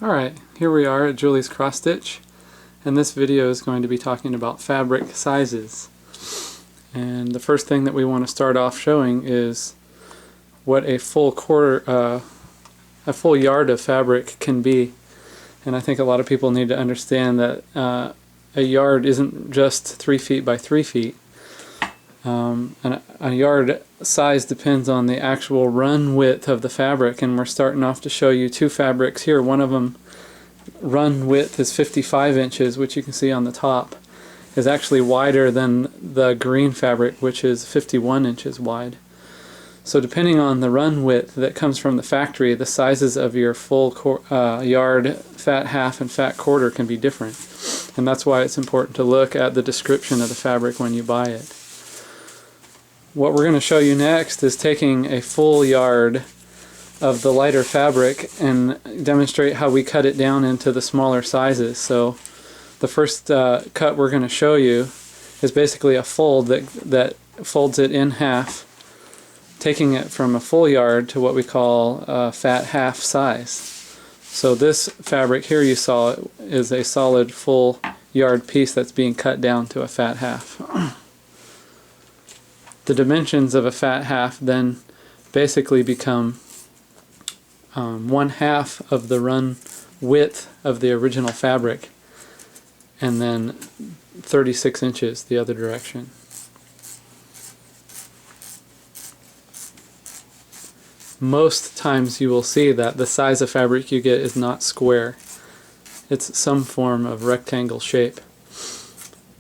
Alright, here we are at Julie's Cross Stitch, and this video is going to be talking about fabric sizes. And the first thing that we want to start off showing is what a full yard of fabric can be. And I think a lot of people need to understand that a yard isn't just 3 feet by 3 feet. And a yard size depends on the actual run width of the fabric, and we're starting off to show you two fabrics here. One of them, run width is 55 inches, which you can see on the top, is actually wider than the green fabric, which is 51 inches wide. So depending on the run width that comes from the factory, the sizes of your full yard, fat half, and fat quarter can be different. And that's why it's important to look at the description of the fabric when you buy it. What we're going to show you next is taking a full yard of the lighter fabric and demonstrate how we cut it down into the smaller sizes. So the first cut we're going to show you is basically a fold that folds it in half, taking it from a full yard to what we call a fat half size. So this fabric here you saw is a solid full yard piece that's being cut down to a fat half. The dimensions of a fat half then basically become 1/2 of the run width of the original fabric, and then 36 inches the other direction. Most times you will see that the size of fabric you get is not square. It's some form of rectangle shape,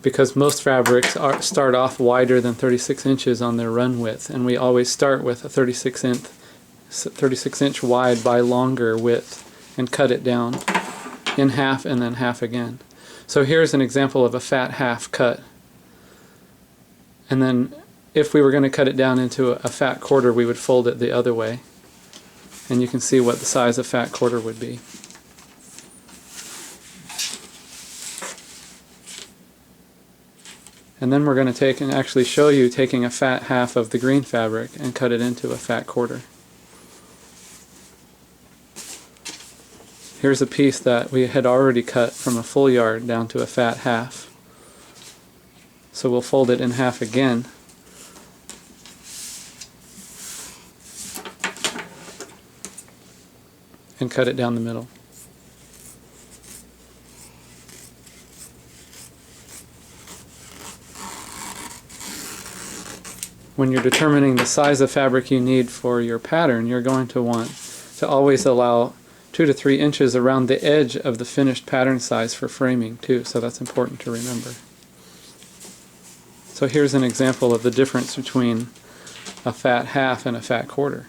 because most fabrics start off wider than 36 inches on their run width, and we always start with a 36 inch wide by longer width and cut it down in half and then half again. So here's an example of a fat half cut. And then if we were going to cut it down into a fat quarter, we would fold it the other way. And you can see what the size of fat quarter would be. And then we're going to take and actually show you taking a fat half of the green fabric and cut it into a fat quarter. Here's a piece that we had already cut from a full yard down to a fat half. So we'll fold it in half again. And cut it down the middle. When you're determining the size of fabric you need for your pattern, you're going to want to always allow 2 to 3 inches around the edge of the finished pattern size for framing too, so that's important to remember. So here's an example of the difference between a fat half and a fat quarter.